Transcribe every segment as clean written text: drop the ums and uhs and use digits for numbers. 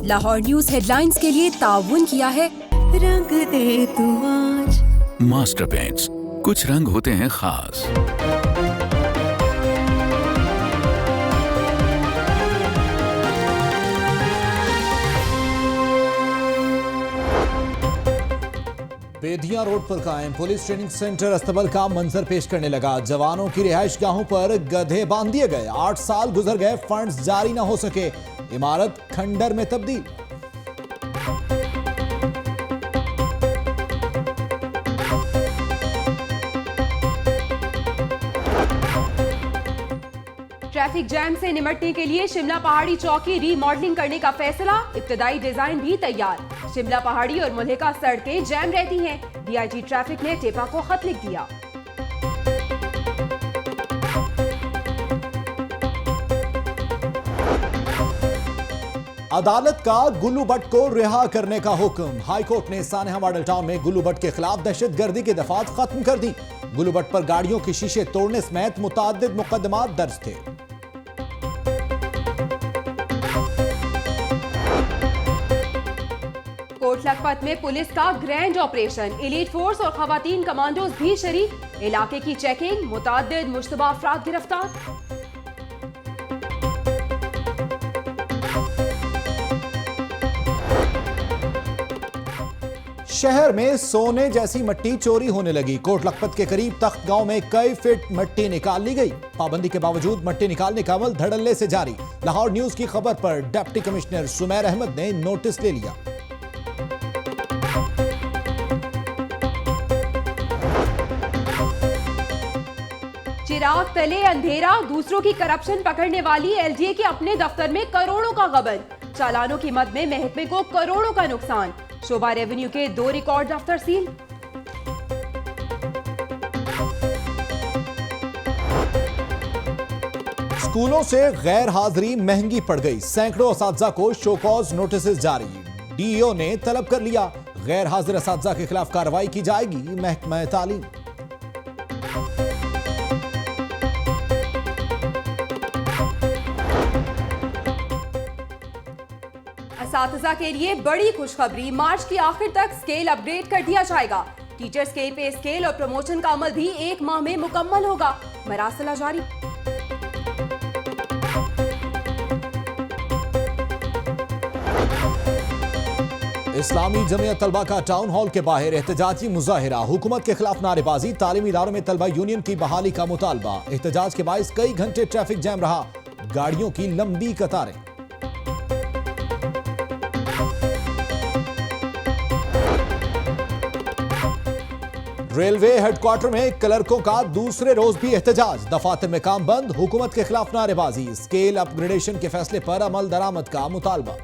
Lahore news headlines के लिए ताउन किया है रंग दे तू आज। मास्टर पेंट्स, कुछ रंग होते हैं खास। बेदिया रोड पर कायम पुलिस ट्रेनिंग सेंटर अस्तबल का मंजर पेश करने लगा। जवानों की रिहाइश गाहों पर गधे बांध दिए गए। 8 साल गुजर गए, फंड्स जारी न हो सके, इमारत खंडर में तब्दील। ट्रैफिक जैम से निपटने के लिए शिमला पहाड़ी चौकी रीमॉडलिंग करने का फैसला, इब्तदाई डिजाइन भी तैयार। शिमला पहाड़ी और मुल्हिका सड़कें जैम रहती हैं। डीआईजी ट्रैफिक ने टेपा को खत लिख दिया। अदालत का गुल्लू भट्ट को रिहा करने का हुक्म। हाईकोर्ट ने सानेहा मॉडल टाउन में गुल्लू भट्ट के खिलाफ दहशतगर्दी की दफात खत्म कर दी। गुल्लू भट्ट पर गाड़ियों के शीशे तोड़ने समेत मुतअद्दिद मुकदमात दर्ज थे। कोट लखपत में पुलिस का ग्रैंड ऑपरेशन, एलीट फोर्स और खवातीन कमांडोज भी शरीक। इलाके की चेकिंग, मुतअद्दिद मुश्तबा अफराद गिरफ्तार। शहर में सोने जैसी मट्टी चोरी होने लगी। कोट लखपत के करीब तख्त गांव में कई फीट मट्टी निकाल ली गई। पाबंदी के बावजूद मट्टी निकालने का अमल धड़ल्ले से जारी। लाहौर न्यूज की खबर पर डिप्टी कमिश्नर सुमैर अहमद ने नोटिस ले लिया। चिराग तले अंधेरा, दूसरों की करप्शन पकड़ने वाली एलडीए के अपने दफ्तर में करोड़ों का गबन। चालानों की मद में महकमे को करोड़ों का नुकसान। शोभा रेवेन्यू के 2 रिकॉर्ड दफ्तर सील। स्कूलों से गैर हाजिरी महंगी पड़ गई। सैकड़ों असातिज़ा को शोकॉज नोटिस जारी। डीईओ ने तलब कर लिया, गैर हाजिर असातिज़ा के खिलाफ कार्रवाई की जाएगी। महकमा तालीम। असातिज़ा के लिए बड़ी खुशखबरी, मार्च के आखिर तक स्केल अपग्रेड कर दिया जाएगा। टीचर स्केल पे स्केल और प्रमोशन का अमल भी 1 माह में मुकम्मल होगा। मरासिला जारी। इस्लामी जमियत तलबा का टाउन हॉल के बाहर एहतजाजी मुजाहिरा। हुकूमत के खिलाफ नारेबाजी, तालीमी इदारों में तलबा यूनियन की बहाली का मुतालबा। एहतजाज के बायस कई घंटे ट्रैफिक जैम रहा, गाड़ियों की लंबी कतारें। रेलवे हेडक्वार्टर में क्लर्कों का दूसरे रोज भी एहतजाज। दफातर में काम बंद, हुकूमत के खिलाफ नारेबाजी। स्केल अपग्रेडेशन के फैसले पर अमल दरामद का मुतालबा।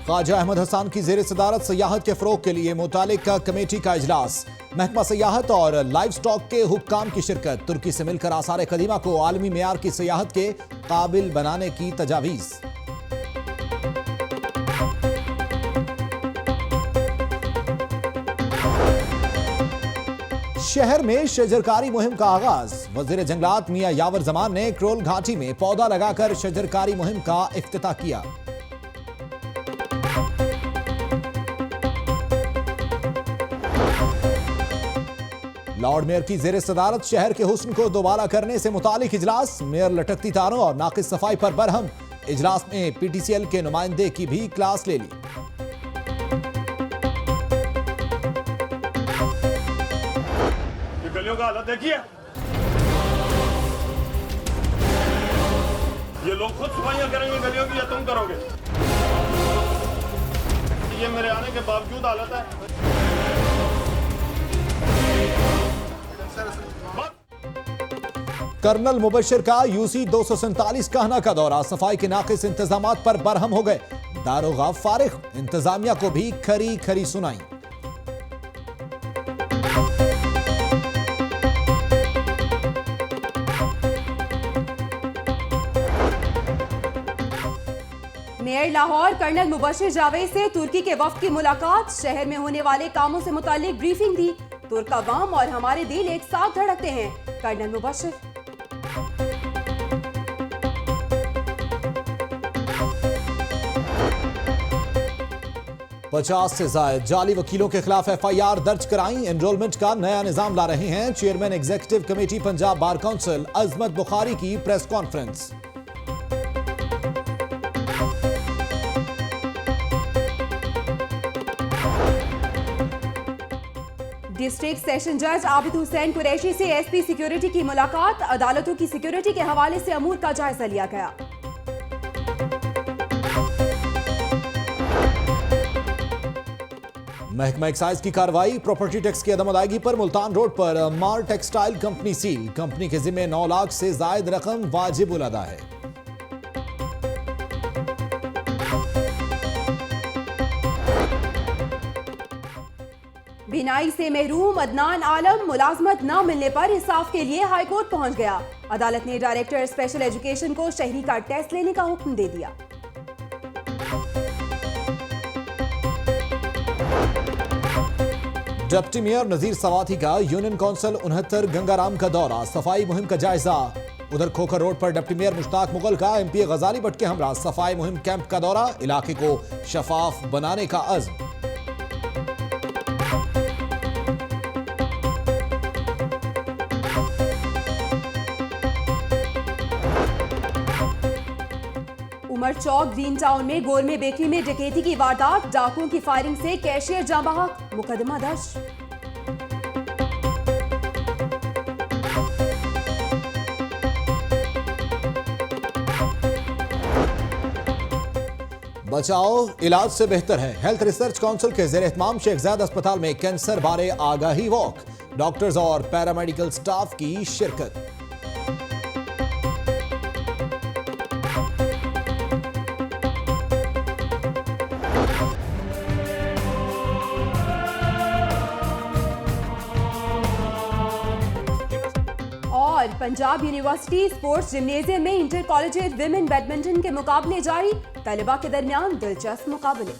ख्वाजा अहमद हसन की जेर सदारत सयाहत के फरोग के लिए मुतालिका कमेटी का इजलास। महकमा सयाहत और लाइव स्टॉक के हुक्काम की शिरकत। तुर्की से मिलकर आसार कदीमा को आलमी मेयार की सयाहत के काबिल बनाने की तजावीज। शहर में शजरकारी मुहिम का आगाज। वजीर जंगलात मियां यावर जमान ने क्रोल घाटी में पौधा लगाकर शजरकारी मुहिम का इफ्तिताह किया। लॉर्ड मेयर की जेर सदारत शहर के हुस्न को दोबारा करने से मुतालिक इजलास। मेयर लटकती तारों और नाकिस सफाई पर बरहम। इजलास में पीटीसीएल के नुमाइंदे की भी क्लास ले ली। गलियों का हालत देखिए, ये लोग खुद सफाइयां करेंगे गलियों की या तुम करोगे? ये मेरे आने के बावजूद हालत है। कर्नल मुबशर का यूसी 247 कहना का दौरा। सफाई के नाकिस इंतजामात पर बरहम हो गए। दारोगा फारिग, इंतजामिया को भी खरी खरी सुनाई। मेयर लाहौर कर्नल मुबशिर जावेद से तुर्की के वफ्द की मुलाकात, शहर में होने वाले कामों से मुताल्लिक ब्रीफिंग दी। तुर्क अवाम और हमारे दिल एक साथ धड़कते हैं, कर्नल मुबशिर। पचास से ज्यादा जाली वकीलों के खिलाफ FIR दर्ज कराई। एनरोलमेंट का नया निजाम ला रहे हैं chairman executive committee Punjab bar council Azmat Bukhari की प्रेस कॉन्फ्रेंस। डिस्ट्रिक्ट सेशन जज आबिद हुसैन कुरैशी से SP सिक्योरिटी की मुलाकात, अदालतों की सिक्योरिटी के हवाले से अमूर का जायजा लिया गया। महकमा एक्साइज की कार्रवाई, प्रॉपर्टी टैक्स की अदम अदायगी पर मुल्तान रोड पर मार टेक्सटाइल कंपनी सील। कंपनी के जिम्मे 9 लाख से जायद रकम वाजिब उल अदा है। बिनाई से महरूम अदनान आलम मुलाजमत न मिलने पर इंसाफ के लिए हाईकोर्ट पहुंच गया। अदालत ने डायरेक्टर स्पेशल एजुकेशन को शहरी का टेस्ट लेने का हुक्म दे दिया। डिप्टी मेयर नजीर सवाती का यूनियन काउंसिल 69 गंगाराम का दौरा, सफाई मुहिम का जायजा। उधर खोखर रोड पर डिप्टी मेयर मुश्ताक मुगल का MP गजाली भट्ट के हमरा सफाई मुहिम कैंप का दौरा, इलाके को शफाफ बनाने का अज़्म। उमर चौक ग्रीन टाउन में गोलमे बेकरी में डकैती की वारदात, डाकुओं की फायरिंग से कैशियर जाँ बहक, मुकदमा दर्ज। बचाओ इलाज से बेहतर है। हेल्थ रिसर्च काउंसिल के ज़ेर एहतमाम शेख ज़ायद अस्पताल में कैंसर बारे आगाही वॉक, डॉक्टर्स और पैरामेडिकल स्टाफ की शिरकत। और पंजाब यूनिवर्सिटी स्पोर्ट्स जिम्नेजियम में इंटर कॉलेजिएट विमेन बैडमिंटन के मुकाबले जारी, तलबा के दरमियान दिलचस्प मुकाबले।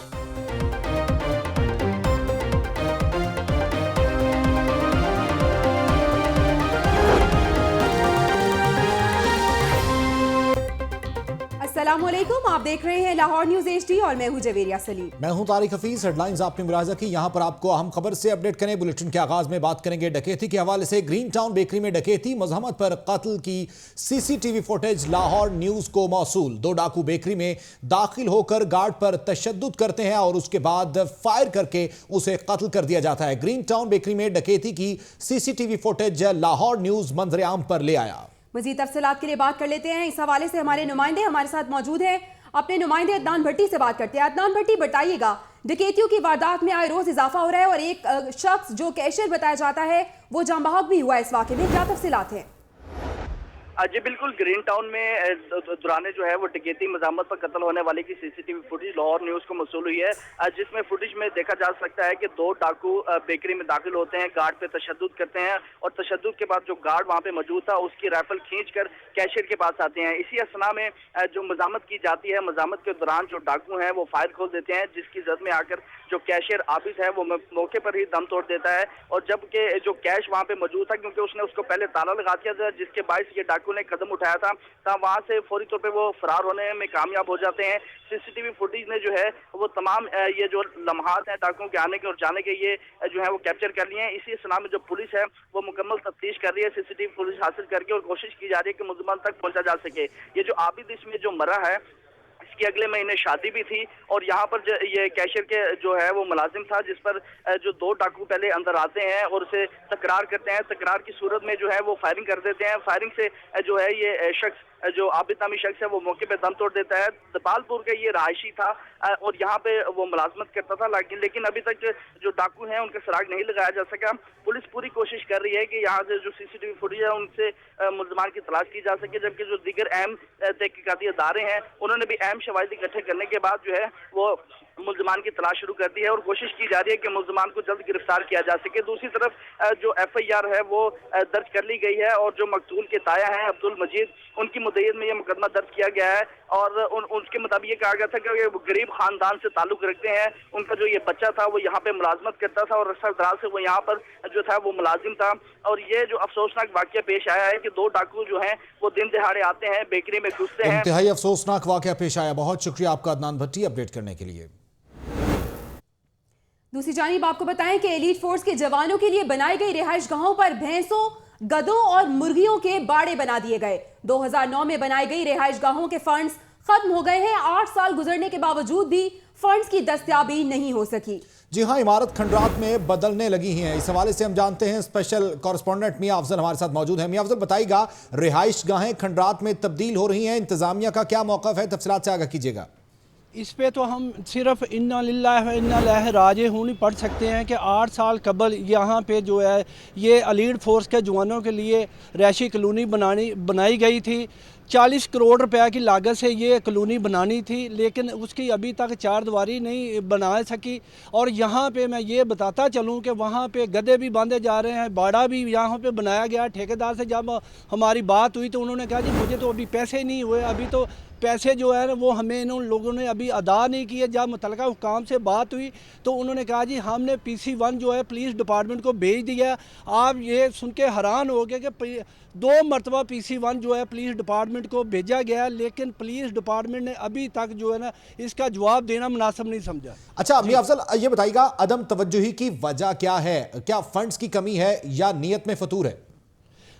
अस्सलामुअलैकुम, आप देख रहे हैं लाहौर न्यूज HD और मैं हूं जवेरिया सलीम। मैं हूं तारिक हफीज। हेडलाइंस आपने मुलाजा की। यहां पर आपको अहम खबर से अपडेट करें। बुलेटिन के आगाज में बात करेंगे डकैती के हवाले से। ग्रीन टाउन बेकरी में डकैती, मजहमत पर कत्ल की CCTV फुटेज लाहौर न्यूज को मौसूल। 2 डाकू बेकरी में दाखिल होकर गार्ड पर तशद्दुद करते हैं और उसके बाद फायर करके उसे कत्ल कर दिया जाता है। ग्रीन टाउन बेकरी में डकैती की CCTV फुटेज लाहौर न्यूज मंजरेआम पर ले आया। मजीद तफसीलात के लिए बात कर लेते हैं। इस हवाले से हमारे नुमाइंदे हमारे साथ मौजूद हैं। अपने नुमाइंदे अदनान भट्टी से बात करते हैं। अदनान भट्टी, बताइएगा, डकैतियों की वारदात में आए रोज इजाफा हो रहा है और एक शख्स जो कैशियर बताया जाता है वो जाँ बहक भी हुआ। इस वाक़े में क्या तफसीलात हैं? जी बिल्कुल, ग्रीन टाउन में दौरान जो है वो डकैती मज़ामत पर कत्ल होने वाले की CCTV फुटेज लाहौर न्यूज़ को मौसूल हुई है, जिसमें फुटेज में देखा जा सकता है कि 2 डाकू बेकरी में दाखिल होते हैं, गार्ड पे तशद्दुद करते हैं और तशद्दुद के बाद जो गार्ड वहाँ पे मौजूद था उसकी राइफल खींचकर कैशियर के पास आते हैं। इसी असना में जो मज़ामत की जाती है, मज़ामत के दौरान जो डाकू हैं वो फायर खोल देते हैं, जिसकी जद में आकर जो कैशियर आबिद है वो मौके पर ही दम तोड़ देता है। और जबकि जो कैश वहाँ पे मौजूद था, क्योंकि उसने उसको पहले ताला लगा दिया था, जिसके बायस ये डाकू ने कदम उठाया था, वहां से फौरी तौर पे वो फरार होने में कामयाब हो जाते हैं। CCTV फुटेज ने जो है वो तमाम ये जो लम्हात हैं डाकुओं के आने के और जाने के, ये जो है वो कैप्चर कर लिए हैं। इसी सना में जो पुलिस है वो मुकम्मल तफ्तीश कर रही है, CCTV फुटेज हासिल करके, और कोशिश की जा रही है कि मुलज़मान तक पहुंचा जा सके। ये जो आबिद इसमें जो मरा है, इसकी अगले महीने शादी भी थी और यहाँ पर ये कैशियर के जो है वो मुलाजिम था, जिस पर जो 2 डाकू पहले अंदर आते हैं और उसे तकरार करते हैं। तकरार की सूरत में जो है वो फायरिंग कर देते हैं। फायरिंग से जो है ये शख्स, जो आबिद नामी शख्स है, वो मौके पे दम तोड़ देता है। दपालपुर का ये रहायशी था और यहाँ पे वो मुलाजमत करता था, लेकिन अभी तक जो डाकू हैं उनका सुराग नहीं लगाया जा सका। पुलिस पूरी कोशिश कर रही है कि यहाँ से जो CCTV फुटेज है उनसे मुलजमान की तलाश की जा सके, जबकि जो दीगर अहम तहकीकाती अदारे हैं उन्होंने भी अहम शवाहिद इकट्ठे करने के बाद जो है वो मुल्जिमान की तलाश शुरू कर दी है और कोशिश की जा रही है कि मुल्जिमान को जल्द गिरफ्तार किया जा सके। दूसरी तरफ जो FIR है वो दर्ज कर ली गई है और जो मकतूल के ताया हैं अब्दुल मजीद, उनकी मुद्दत में यह मुकदमा दर्ज किया गया है और उसके मुताबिक ये कहा गया था कि वो गरीब खानदान से ताल्लुक रखते हैं। उनका जो ये बच्चा था वो यहाँ पे मुलाजमत करता था और अरसा दराज से वो यहाँ पर जो था वो मुलाजिम था। और ये जो अफसोसनाक वाकया पेश आया है कि 2 डाकू जो हैं वो दिन दिहाड़े आते हैं, बेकरी में घुसते हैं। इंतहाई अफसोसनाक वाकया पेश आया। बहुत शुक्रिया आपका अदनान भट्टी अपडेट करने के लिए। दूसरी जानिब आपको बताएं कि एलीट फोर्स के जवानों के लिए बनाई गई रिहाइश गाहों पर भैंसों, गधों और मुर्गियों के बाड़े बना दिए गए। 2009 में बनाई गई रिहाइश गाहों के फंड्स खत्म हो गए हैं। 8 साल गुजरने के बावजूद भी फंड्स की दस्तयाबी नहीं हो सकी। जी हां, इमारत खंडरात में बदलने लगी हैं। इस हवाले से हम जानते हैं, स्पेशल कॉरेस्पॉन्डेंट मियां अफजल हमारे साथ मौजूद हैं। मियां अफजल, बताइएगा, रिहाइश गाहें खंडरात में तब्दील हो रही हैं, इंतजामिया का क्या मौक़िफ़ है? तफसीलात से आगाह कीजिएगा। इस पे तो हम सिर्फ इन्ना लिल्लाह व इन्ना इलैहि राजिऊन पढ़ सकते हैं कि 8 साल कबल यहाँ पे जो है ये एलीट फोर्स के जवानों के लिए रैशी कॉलोनी बनाई गई थी। 40 करोड़ रुपए की लागत से ये कॉलोनी बनानी थी, लेकिन उसकी अभी तक 4 दीवारी नहीं बना सकी। और यहाँ पे मैं ये बताता चलूँ कि वहाँ पे गधे भी बांधे जा रहे हैं, बाड़ा भी यहाँ पे बनाया गया। ठेकेदार से जब हमारी बात हुई तो उन्होंने कहा जी मुझे तो अभी पैसे नहीं हुए, अभी तो पैसे जो है वो हमें इन लोगों ने अभी अदा नहीं किए। जब मुतलका हुकाम से बात हुई तो उन्होंने कहा जी हमने PC1 जो है पुलिस डिपार्टमेंट को भेज दिया। आप ये सुन के हैरान हो गए कि 2 मरतबा PC1 जो है पुलिस डिपार्टमेंट को भेजा गया, लेकिन पुलिस डिपार्टमेंट ने अभी तक जो है ना इसका जवाब देना मुनासिब नहीं समझा। अच्छा मियां अफजल, ये बताइएगा, अदम तवज्जुही की वजह क्या है? क्या फंड्स की कमी है या नीयत में फतूर है?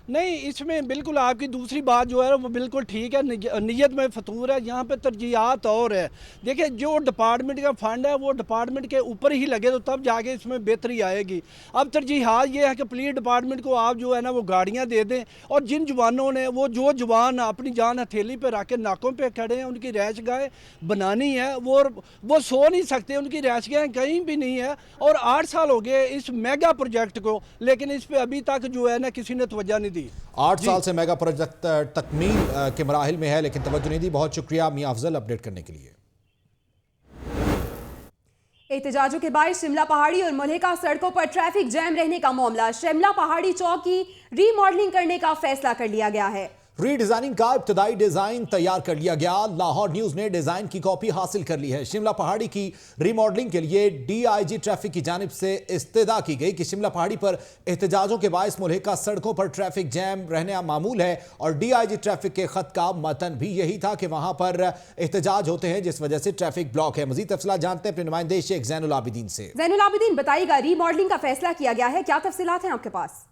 नहीं, इसमें बिल्कुल आपकी दूसरी बात जो है वो बिल्कुल ठीक है, नीयत में फतूर है। यहाँ पे तरजीहात और है। देखिए, जो डिपार्टमेंट का फंड है वो डिपार्टमेंट के ऊपर ही लगे तो तब जाके इसमें बेहतरी आएगी। अब तरजीहात ये है कि पुलिस डिपार्टमेंट को आप जो है ना वो गाड़ियाँ दे दें, और जिन जवानों ने जो जवान अपनी जान हथेली पे रख के नाकों पे खड़े हैं, उनकी रैश गाहें बनानी है, वो सो नहीं सकते, उनकी रैश गाहें कहीं भी नहीं है। और 8 साल हो गए इस मेगा प्रोजेक्ट को, लेकिन इस पर अभी तक जो है ना किसी ने तवज्जो नहीं दी। 8 साल से मेगा प्रोजेक्ट तकमील के मराहिल में है, लेकिन तवज्जो नहीं दी। बहुत शुक्रिया मियां अफजल अपडेट करने के लिए। एहतजाजों के बाद शिमला पहाड़ी और मल्लिका सड़कों पर ट्रैफिक जैम रहने का मामला। शिमला पहाड़ी चौक की रीमॉडलिंग करने का फैसला कर लिया गया है। रीडिजाइनिंग का इब्तदाई डिजाइन तैयार कर लिया गया। लाहौर न्यूज ने डिजाइन की कॉपी हासिल कर ली है। शिमला पहाड़ी की रीमॉडलिंग के लिए DIG ट्रैफिक की जानिब से इस्तदा की गई कि शिमला पहाड़ी पर एहतजाजों के बायस मुल्हिका सड़कों पर ट्रैफिक जैम रहना मामूल है, और DIG ट्रैफिक के खत का मतन भी यही था कि वहां पर एहतजाज होते हैं जिस वजह से ट्रैफिक ब्लॉक है। मजीद तफसीलात जानते हैं अपने नुमाइंदे शेख ज़ैनुल आबिदीन से। ज़ैनुल आबिदीन, बताइएगा, रीमॉडलिंग का फैसला किया गया है, क्या तफसीलात हैं आपके पास?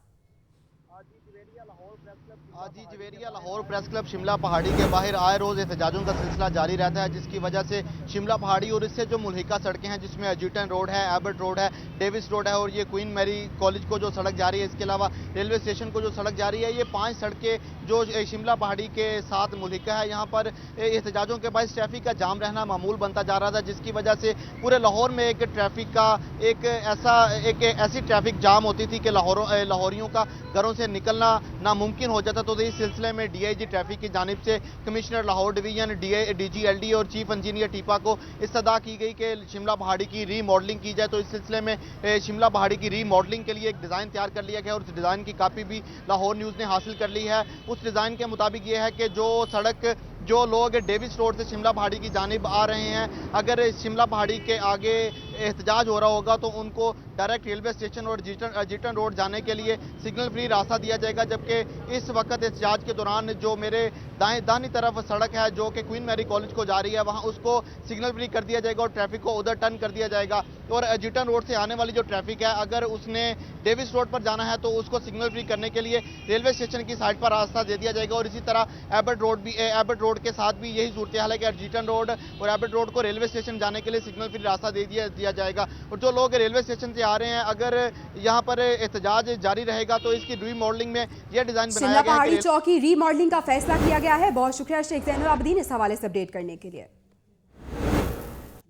जी, जवेरिया लाहौर प्रेस क्लब शिमला पहाड़ी के बाहर आए रोज़ एहतजाजों का सिलसिला जारी रहता है, जिसकी वजह से शिमला पहाड़ी और इससे जो मुल्हिका सड़कें हैं जिसमें एजिटन रोड है, एबर्ट रोड है, डेविस रोड है और ये क्वीन मैरी कॉलेज को जो सड़क जा रही है, इसके अलावा रेलवे स्टेशन को जो सड़क जा रही है, ये 5 सड़कें जो शिमला पहाड़ी के साथ मुल्हिका है, यहाँ पर एहतजाजों के बाद ट्रैफिक का जाम रहना मामूल बनता जा रहा था, जिसकी वजह से पूरे लाहौर में एक ट्रैफिक का एक ऐसी ट्रैफिक जाम होती थी कि लाहौरियों का घरों से निकलना नामुमकिन हो जाता। तो इस सिलसिले में DIG ट्रैफिक की जानिब से कमिश्नर लाहौर डिवीजन DGLD और चीफ इंजीनियर टीपा को इस्तदा की गई कि शिमला पहाड़ी की रीमॉडलिंग की जाए। तो इस सिलसिले में शिमला पहाड़ी की रीमॉडलिंग के लिए एक डिज़ाइन तैयार कर लिया गया और उस डिज़ाइन की कापी भी लाहौर न्यूज़ ने हासिल कर ली है। उस डिज़ाइन के मुताबिक ये है कि जो सड़क जो लोग डेविस रोड से शिमला पहाड़ी की जानिब आ रहे हैं, अगर शिमला पहाड़ी के आगे एहतजाज हो रहा होगा तो उनको डायरेक्ट रेलवे स्टेशन और जीटन रोड जाने के लिए सिग्नल फ्री रास्ता दिया जाएगा, जबकि इस वक्त एहतजाज के दौरान जो मेरे दाहिनी तरफ सड़क है जो कि क्वीन मैरी कॉलेज को जा रही है, वहाँ उसको सिग्नल फ्री कर दिया जाएगा और ट्रैफिक को उधर टर्न कर दिया जाएगा। और जीटन रोड से आने वाली जो ट्रैफिक है, अगर उसने डेविस रोड पर जाना है तो उसको सिग्नल फ्री करने के लिए रेलवे स्टेशन की साइड पर रास्ता दे दिया जाएगा। और इसी तरह एबर्ट रोड के साथ भी यही सूरत हाल है कि जीटन रोड और एबर्ट रोड को रेलवे स्टेशन जाने के लिए सिग्नल फ्री रास्ता दे दिया जाएगा। और जो लोग रेलवे स्टेशन से आ रहे हैं, अगर यहाँ पर एहतजाज जारी रहेगा तो इसकी रीमॉडलिंग में यह डिजाइन बनाया गया है। शिमला पहाड़ी चौक की रीमॉडलिंग का फैसला किया गया है। बहुत शुक्रिया शेख ज़ैनुल आबिदीन इस हवाले से अपडेट करने के लिए।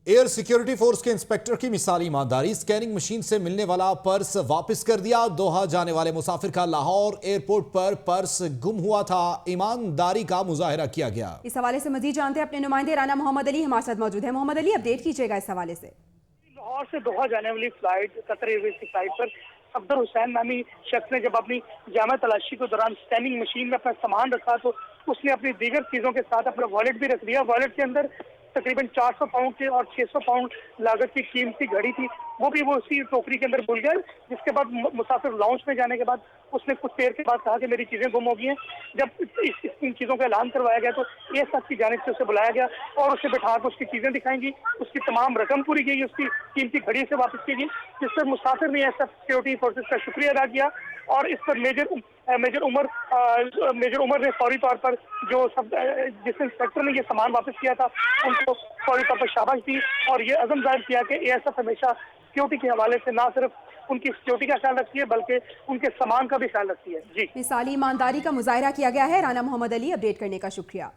एयर सिक्योरिटी फोर्स के इंस्पेक्टर की मिसाली ईमानदारी, स्कैनिंग मशीन से मिलने वाला पर्स वापस कर दिया। दोहा जाने वाले मुसाफिर का लाहौर एयरपोर्ट पर पर्स गुम हुआ था, ईमानदारी का मुजाहिरा किया गया। इस हवाले से मजीद जानते हैं अपने नुमाइंदे राना मोहम्मद अली हमारे साथ मौजूद है। मोहम्मद अली, अपडेट कीजिएगा इस हवाले से। लाहौर से दोहा जाने वाली फ्लाइट, कतर एयरवेज की फ्लाइट पर अब्दुल हुसैन नामी शख्स ने जब अपनी जामा तलाशी के दौरान स्कैनिंग मशीन में अपना सामान रखा तो उसने अपनी दीगर चीजों के साथ अपना वॉलेट भी रख दिया। वॉलेट के अंदर तकरीबन 400 पाउंड के और 600 पाउंड लागत की कीमती घड़ी थी, वो भी वो उसी टोकरी के अंदर भूल गया। जिसके बाद मुसाफिर लाउंज में जाने के बाद उसने कुछ देर के बाद कहा कि मेरी चीजें गुम हो गई हैं। जब इन चीजों का ऐलान करवाया गया तो एएसएफ की जानिब से उसे बुलाया गया और उसे बिठा कर उसकी चीजें दिखाएंगी, उसकी तमाम रकम पूरी की गई, उसकी कीमती घड़ी से वापस की गई, जिस पर मुसाफिर ने एएसएफ सिक्योरिटी फोर्सेज का शुक्रिया अदा किया। और इस पर मेजर उमर ने फौरी तौर पर जिस इंस्पेक्टर ने ये सामान वापस किया था उनको फौरी तौर पर शाबाश दी और ये अज़म जाहिर किया कि एएसएफ हमेशा सिक्योरिटी के हवाले से ना सिर्फ उनकी सिक्योरिटी का ख्याल रखती है बल्कि उनके सामान का भी ख्याल रखती है। जी, मिसाली ईमानदारी का मुजाहिरा किया गया है। राना मोहम्मद अली, अपडेट करने का शुक्रिया।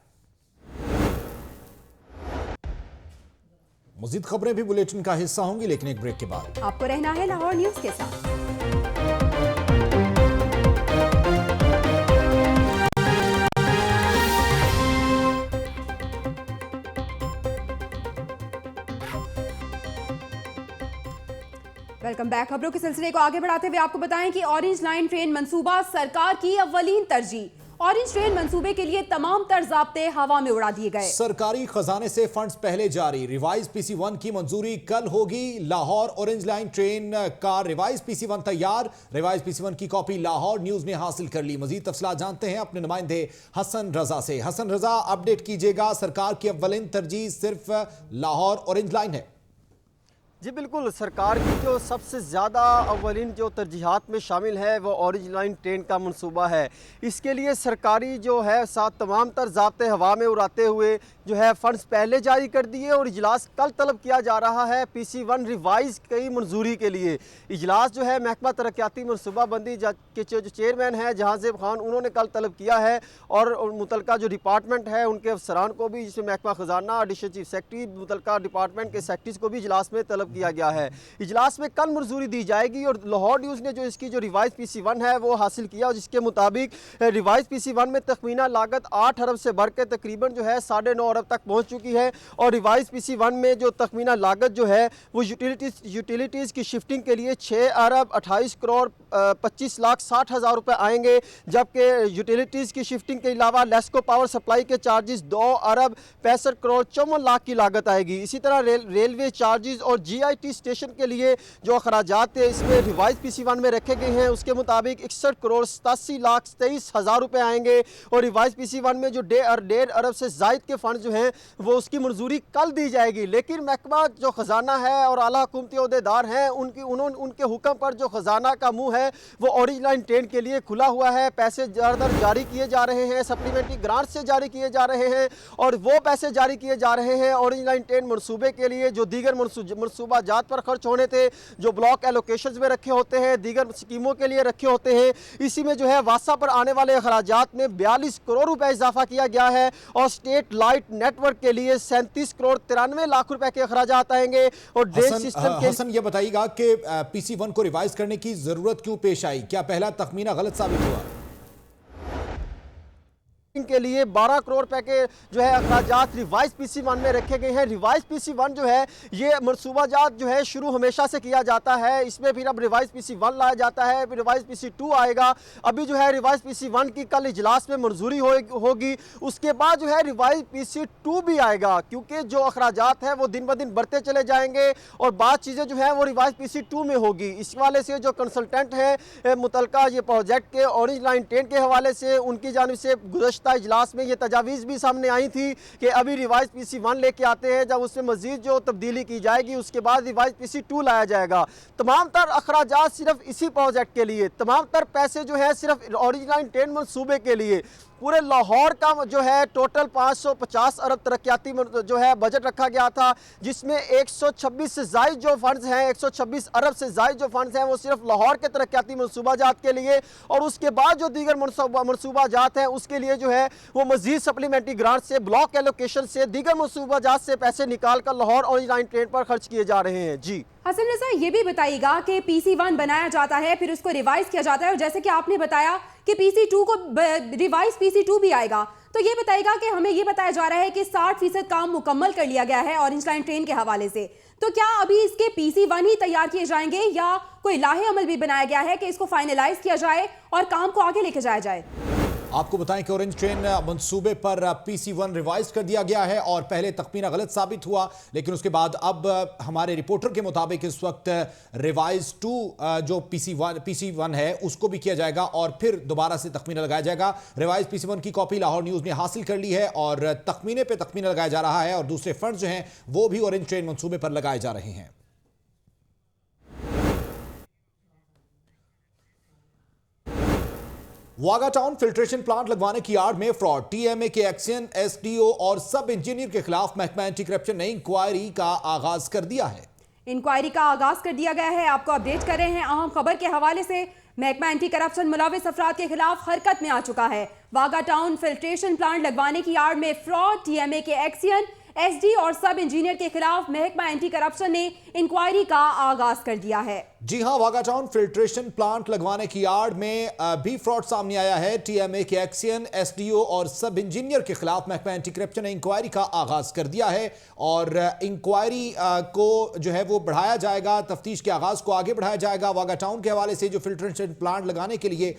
मजीद खबरें भी बुलेटिन का हिस्सा होंगी, लेकिन एक ब्रेक के बाद। आपको रहना है लाहौर न्यूज के साथ। Welcome back. खबरों के सिलसिले को आगे बढ़ाते हुए आपको बताएं कि ऑरेंज लाइन ट्रेन मंसूबा सरकार की अव्वलीन तरजीह। ऑरेंज ट्रेन मंसूबे के लिए तमाम तरजाब्ते हवा में उड़ा दिए गए। सरकारी खजाने से फंड्स पहले जारी, रिवाइज PC1 की मंजूरी कल होगी। लाहौर ऑरेंज लाइन ट्रेन का रिवाइज PC1 तैयार। रिवाइज PC1 की कॉपी लाहौर न्यूज ने हासिल कर ली। मजीद तफसीलात जानते हैं अपने नुमाइंदे हसन रजा से। हसन रजा, अपडेट कीजिएगा, सरकार की अव्वलीन तरजीह सिर्फ लाहौर ऑरेंज लाइन है? जी बिल्कुल, सरकार की जो सबसे ज़्यादा अव्वलीन जो तरजीहात में शामिल है वो ऑरेंज लाइन ट्रेन का मंसूबा है। इसके लिए सरकारी जो है साथ तमाम तर ज़ाब्ते हवा में उड़ाते हुए जो है फ़ंड्स पहले जारी कर दिए और इजलास कल तलब किया जा रहा है PC1 रिवाइज़ की मंजूरी के लिए। इजलास जो है महकमा तरक्याती मनसूबाबंदी के जो चेयरमैन है जहांज़ेब खान, उन्होंने कल तलब किया है और मुतलका जो डिपार्टमेंट है उनके अफसरान को भी, जिसमें महकमा ख़जाना, एडिशनल चीफ सेक्रेटरी, मुतलका डिपार्टमेंट के सेक्रेटरीज़ को भी इजलास में तलब किया गया है। इजलास में कल मंजूरी दी जाएगी और लाहौर न्यूज़ ने जो इसकी जो रिवाइज PC1 है वो हासिल किया और जिसके मुताबिक रिवाइज PC1 में तखमीना लागत 8 अरब से बढ़ के तकरीबन जो है 9.5 अरब तक पहुंच चुकी है और रिवाइज PC1 में जो तखमीना लागत जो है वो यूटिलिटीज़ की शिफ्टिंग के लिए 6 अरब 28 करोड़ 25 लाख 60 हज़ार रुपये आएंगे, जबकि यूटिलिटीज़ की शिफ्टिंग के अलावा लेस्को पावर सप्लाई के चार्जेस 2 अरब 65 करोड़ 54 लाख की लागत आएगी। इसी तरह रेलवे चार्जेस और GIT स्टेशन के लिए जो अखराजात है इसमें रिवाइज PC1 में रखे गए हैं उसके मुताबिक 61 करोड़ 87 लाख 23 हज़ार रुपये आएंगे और रिवाइज PC1 में जो 1.5 अरब से ज़ायद के फंड जो हैं वो उसकी मंजूरी कल दी जाएगी। लेकिन महकमा जो ख़जाना है और आला हुकूमती अहदेदार हैं उनके हुक्म पर जो ख़जाना का मुँह है वो ऑरेंज लाइन ट्रेन के लिए खुला हुआ है। पैसे ज़्यादातर जारी किए जा रहे हैं, सप्लीमेंट्री ग्रांट से जारी किए जा रहे हैं और वो पैसे जारी किए जा रहे हैं ऑरेंज लाइन ट्रेन मनसूबे के लिए जो दीगर मनसूबा जात पर खर्च होने थे, जो ब्लॉक एलोकेशन में रखे होते हैं, दीगर स्कीमों के लिए रखे होते हैं। इसी में जो है वासा पर आने वाले अखराजात में 42 करोड़ रुपए इजाफा किया गया है और स्टेट लाइट नेटवर्क के लिए 37 करोड़ 93 लाख रुपए के अखराजात आएंगे और ड्रेन सिस्टम के। हसन, ये बताइएगा कि PC1 को रिवाइज करने की जरूरत क्यों पेश आई? क्या पहला तखमीना गलत साबित हुआ? के लिए 12 करोड़ रुपए के जो है अखराजात रिवाइज PC1 में रखे गए हैं। रिवाइज PC1 जो है ये मनसूबाजात जो है शुरू हमेशा से किया जाता है, इसमें फिर अब रिवाइज PC1 लाया जाता है, फिर रिवाइज PC2 आएगा। अभी जो है रिवाइज PC1 की कल इजलास में मंजूरी होगी, उसके बाद जो है रिवाइज PC2 भी आएगा क्योंकि जो अखराजात है वो दिन ब दिन बढ़ते चले जाएंगे और बाद चीज़ें जो है वो रिवाइज PC2 में होगी। इस वाले से जो कंसल्टेंट है मुतलका ये प्रोजेक्ट के ऑरेंज लाइन ट्रेन के हवाले से उनकी जानिब से गुज़श्ता इजलास में ये तजावीज़ भी सामने आई थी कि अभी रिवाइज PC1 लेके आते हैं, जब उसमें मजीद जो तब्दीली की जाएगी उसके बाद रिवाइज PC2 लाया जाएगा। तमाम तर अखराजात सिर्फ इसी प्रोजेक्ट के लिए, तमाम तर पैसे जो है सिर्फ ऑरेंज लाइन ट्रेन मंसूबे के लिए। पूरे लाहौर का जो है टोटल 550 अरब तरक्याती जो है बजट रखा गया था, जिसमें 126 से ज़ायद जो फंड्स हैं, 126 अरब से ज़ायद जो फंड्स हैं वो सिर्फ लाहौर के तरक्याती मनसूबाजात के लिए, और उसके बाद जो दीगर मनसूबाजात हैं उसके लिए जो है वो मजीद सप्लीमेंट्री ग्रांट से, ब्लॉक एलोकेशन से, दीगर मनसूबाजात से पैसे निकाल कर लाहौर ऑरेंज लाइन ट्रेन पर खर्च किए जा रहे हैं। जी हसन रज़ा, ये भी बताइएगा कि PC1 बनाया जाता है, फिर उसको रिवाइज किया जाता है, और जैसे कि आपने बताया कि PC2 को रिवाइज PC2 भी आएगा, तो ये बताइएगा कि हमें ये बताया जा रहा है कि 60% काम मुकम्मल कर लिया गया है ऑरेंज लाइन ट्रेन के हवाले से, तो क्या अभी इसके PC1 ही तैयार किए जाएंगे या कोई लाहे अमल भी बनाया गया है कि इसको फाइनलाइज किया जाए और काम को आगे लेके जाया जाए? आपको बताएं कि ऑरेंज ट्रेन मंसूबे पर PC1 रिवाइज कर दिया गया है और पहले तखमीना गलत साबित हुआ, लेकिन उसके बाद अब हमारे रिपोर्टर के मुताबिक इस वक्त रिवाइज 2 जो PC1 है उसको भी किया जाएगा और फिर दोबारा से तखमीना लगाया जाएगा। रिवाइज PC1 की कॉपी लाहौर न्यूज़ ने हासिल कर ली है और तखमीने पे तखमीना लगाया जा रहा है और दूसरे फंड जो हैं वो भी ऑरेंज ट्रेन मंसूबे पर लगाए जा रहे हैं। वागा टाउन फिल्ट्रेशन प्लांट लगवाने की आड़ में फ्रॉड, TMA के एक्शन SDO और सब इंजीनियर के खिलाफ महकमा एंटी करप्शन ने इंक्वायरी का आगाज कर दिया है। इंक्वायरी का आगाज कर दिया गया है। आपको अपडेट कर रहे हैं अहम खबर के हवाले से। महकमा एंटी करप्शन मुलविस अफराद के खिलाफ हरकत में आ चुका है। वागा टाउन फिल्ट्रेशन प्लांट लगवाने की आड़ में फ्रॉड, TMA के एक्शन SD और सब इंजीनियर के खिलाफ महकमा एंटी करप्शन ने इंक्वायरी का आगाज कर दिया है। जी हां, वागा टाउन फिल्ट्रेशन प्लांट लगवाने की आड़ में भी फ्रॉड सामने आया है। TMA के एक्शन SDO और सब इंजीनियर के खिलाफ महकमा एंटी करप्शन ने इंक्वायरी का आगाज कर दिया है और इंक्वायरी को जो है वो बढ़ाया जाएगा, तफ्तीश के आगाज को आगे बढ़ाया जाएगा। वागा टाउन के हवाले से जो फिल्ट्रेशन प्लांट लगाने के लिए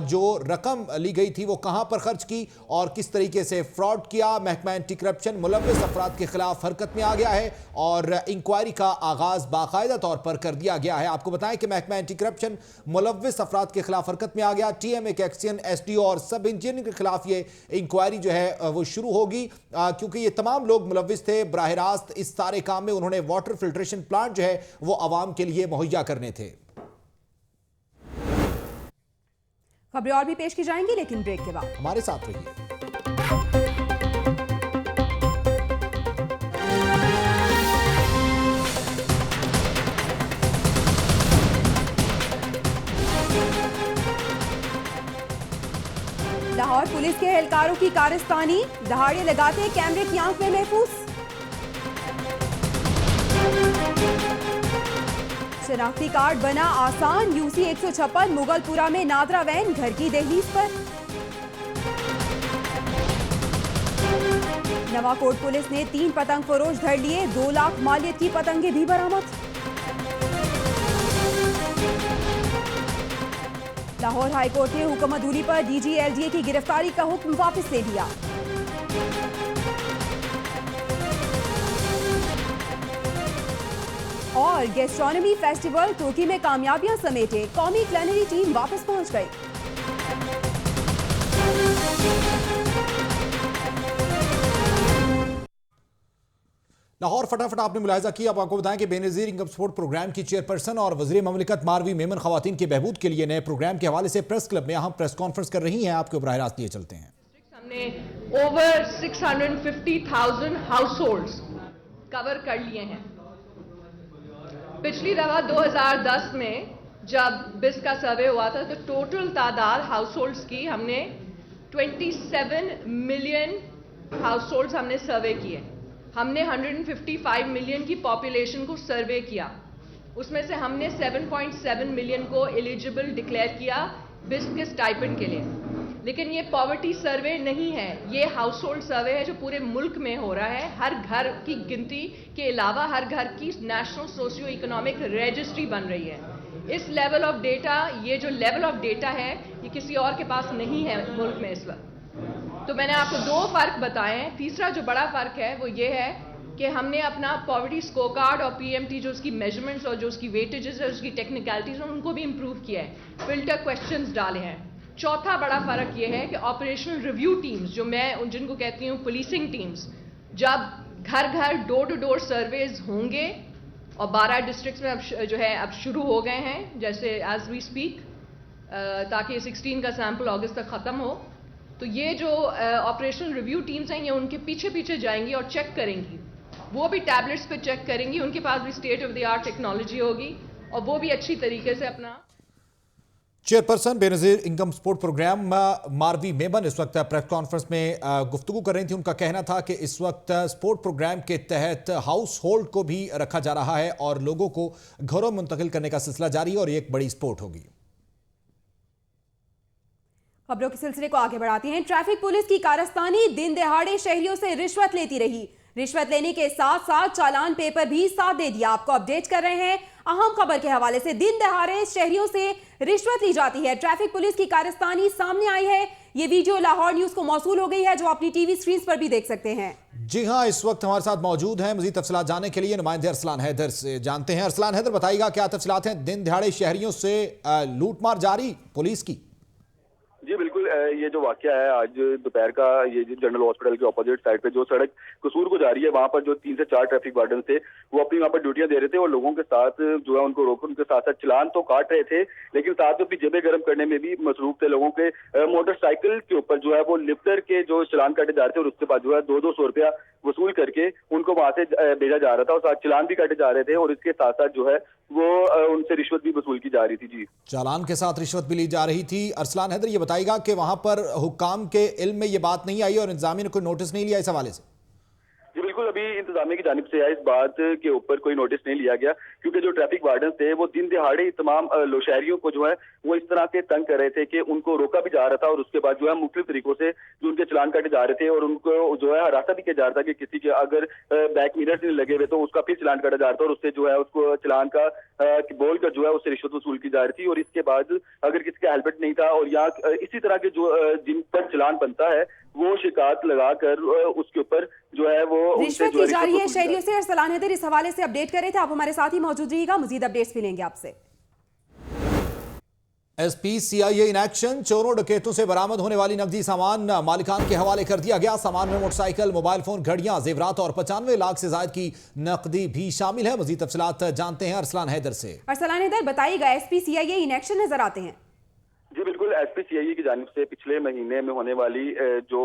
जो रकम ली गई थी वो कहां पर खर्च की और किस तरीके से फ्रॉड किया, महकमा एंटी करप्शन मुलविस अफराद के खिलाफ हरकत में आ गया है और इंक्वायरी का आगाज बाकायदा तौर पर कर दिया गया है। आपको बताएं कि महकमा एंटी करप्शन मुलविस अफराद के खिलाफ हरकत में आ गया। TMA के एक्शन SDO और सब इंजीनियर के खिलाफ ये इंक्वायरी जो है वो शुरू होगी क्योंकि ये तमाम लोग मुलविस थे बराह रास्त इस सारे काम में। उन्होंने वाटर फिल्ट्रेशन प्लांट जो है वो आवाम के लिए मुहैया करने थे। खबरें और भी पेश की जाएंगी लेकिन ब्रेक के बाद हमारे साथ रहिए। लाहौर पुलिस के एहलकारों की कारस्तानी, दहाड़े लगाते कैमरे की आंख में महफूज। शनाख्ती कार्ड बना आसान, UC 156 मुगलपुरा में नादरा वैन घर की दहलीज पर। नवाकोट पुलिस ने 3 पतंग फरोश धर लिए, 2 लाख मालियत की पतंगे भी बरामद। लाहौर हाईकोर्ट ने हुक्म अधूरी पर DG LDA की गिरफ्तारी का हुक्म वापस ले लिया। और गैस्ट्रोनॉमी फेस्टिवल तुर्की में कामयाबियां समेटे, कौमी क्लिनरी टीम वापस पहुंच गई। लाहौर फटाफट आपने मुलाहिजा किया। अब आपको बताएं कि बेनज़ीर इनकम सपोर्ट प्रोग्राम की चेयरपर्सन और वज़ीर ममलिकत मारवी मेमन खवातीन के बहबूद के लिए नए प्रोग्राम के हवाले से प्रेस क्लब में अहम प्रेस कॉन्फ्रेंस कर रही हैं। आपके बराह रास्त लिए चलते हैं। हमने ओवर 650,000 हाउस होल्ड्स कवर कर लिए हैं। पिछली दफा 2010 में जब BIS का सर्वे हुआ था तो टोटल तादाद हाउस होल्ड्स की हमने 27 मिलियन हाउस होल्ड्स हमने सर्वे किए। हमने 155 मिलियन की पॉपुलेशन को सर्वे किया, उसमें से हमने 7.7 मिलियन को एलिजिबल डिक्लेयर किया BIS के स्टाइपेंड के लिए। लेकिन ये पॉवर्टी सर्वे नहीं है, ये हाउस होल्ड सर्वे है जो पूरे मुल्क में हो रहा है। हर घर की गिनती के अलावा हर घर की नेशनल सोशियो इकोनॉमिक रजिस्ट्री बन रही है। इस लेवल ऑफ डेटा, ये जो लेवल ऑफ डेटा है ये किसी और के पास नहीं है मुल्क में इस वक्त। तो मैंने आपको 2 फर्क बताए हैं। तीसरा जो बड़ा फर्क है वो ये है कि हमने अपना पॉवर्टी स्कोर कार्ड और PMT जो उसकी मेजरमेंट्स और जो उसकी वेटेजेस है, उसकी टेक्निकलिटीज हैं, उनको भी इम्प्रूव किया है, फिल्टर क्वेश्चंस डाले हैं। चौथा बड़ा फर्क ये है कि ऑपरेशनल रिव्यू टीम्स, जो मैं जिनको कहती हूँ पुलिसिंग टीम्स, जब घर घर डोर टू डोर सर्वेज होंगे और 12 डिस्ट्रिक्ट्स में अब जो है अब शुरू हो गए हैं जैसे एज वी स्पीक, ताकि 16 का सैंपल अगस्त तक ख़त्म हो। तो ये जो ऑपरेशनल रिव्यू टीम्स हैं ये उनके पीछे पीछे जाएंगी और चेक करेंगी, वो भी टैबलेट्स पे चेक करेंगी, उनके पास भी state of the art technology होगी और वो भी अच्छी तरीके से अपना। Chairperson Benazir income support programme Marvi Memon इस वक्त प्रेस कॉन्फ्रेंस में गुफ्तगू कर रही थी। उनका कहना था कि इस वक्त सपोर्ट प्रोग्राम के तहत हाउस होल्ड को भी रखा जा रहा है और लोगों को घरों में मुंतकिल करने का सिलसिला जारी है और ये एक बड़ी सपोर्ट होगी। खबरों के सिलसिले को आगे बढ़ाते हैं। ट्रैफिक पुलिस की कारस्तानी दिन दहाड़े शहरियों से रिश्वत लेती रही। रिश्वत लेने के साथ साथ चालान पेपर भी साथ दे दिया। आपको अपडेट कर रहे हैं अहम खबर के हवाले से। दिन दहाड़े शहरियों से रिश्वत ली जाती है, ट्रैफिक पुलिस की कारस्तानी सामने आई है। ये वीडियो लाहौर न्यूज को मौसूल हो गई है, जो अपनी टीवी स्क्रीन पर भी देख सकते हैं। जी हां, इस वक्त हमारे साथ मौजूद हैं मजीद तफसीलात जानने के लिए नुमाइंदे अरसलान हैदर से जानते हैं। अरसलान हैदर, बताइएगा क्या तफसीलात हैं दिन दहाड़े शहरियों से लूटमार जारी पुलिस की? जी बिल्कुल, ये जो वाकया है आज दोपहर का, ये जो जनरल हॉस्पिटल के ऑपोजिट साइड पे जो सड़क कसूर को जा रही है, वहां पर जो 3 से 4 ट्रैफिक वार्डन थे वो अपनी वहां पर ड्यूटियां दे रहे थे और लोगों के साथ जो है उनको रोक, उनके साथ साथ चलान तो काट रहे थे, लेकिन साथ में अपनी जेबें गर्म करने में भी मसरूफ थे। लोगों के मोटरसाइकिल के ऊपर जो है वो लिफ्टर के जो चलान काटे जा रहे थे और उसके बाद जो है 200-200 रुपया वसूल करके उनको वहां से भेजा जा रहा था और साथ चलान भी काटे जा रहे थे और इसके साथ साथ जो है वो उनसे रिश्वत भी वसूल की जा रही थी। जी, चालान के साथ रिश्वत भी ली जा रही थी। अरसलान हैदर, ये बताइएगा कि वहां पर हुक्काम के इल्म में ये बात नहीं आई और इंतजामिया ने कोई नोटिस नहीं लिया इस हवाले से? जी बिल्कुल, अभी इंतजामिया की जानिब से इस बात के ऊपर कोई नोटिस नहीं लिया गया, क्योंकि जो ट्रैफिक वार्डन थे वो दिन दिहाड़े तमाम शहरियों को जो है वो इस तरह से तंग कर रहे थे कि उनको रोका भी जा रहा था और उसके बाद जो है मुख्तलिफ तरीकों से जो उनके चलान काटे जा रहे थे और उनको जो है हरासा भी किया जा रहा था कि किसी के अगर बैक मिरर नहीं लगे हुए तो उसका फिर चलान काटा जा रहा था और उससे जो है उसको चलान का बोल कर जो है उससे रिश्वत वसूल की जा रही थी। और इसके बाद अगर किसी का हेलमेट नहीं था और यहाँ इसी तरह के जो जिन पर चलान बनता है वो शिकायत लगाकर उसके ऊपर जो है वो रिश्वत ली जा रही है शहरियों से। अरसलान हैदर इस हवाले से अपडेट कर रहे थे, आप हमारे साथ ही मौजूद रहिएगा, मजीद अपडेट्स भी लेंगे आपसे। SPCIA इन एक्शन, चोरों डकैतों से बरामद होने वाली नकदी सामान मालिकान के हवाले कर दिया गया। सामान में मोटरसाइकिल, मोबाइल फोन, घड़ियां, जेवरात और 95 लाख से ज्यादा की नकदी भी शामिल है। मजीद तफसीलात जानते हैं अरसलान हैदर से। अरसलान हैदर, बताइएगा SPCIA इन एक्शन नजर आते हैं? जी बिल्कुल, SPCIA की जानिब से पिछले महीने में होने वाली जो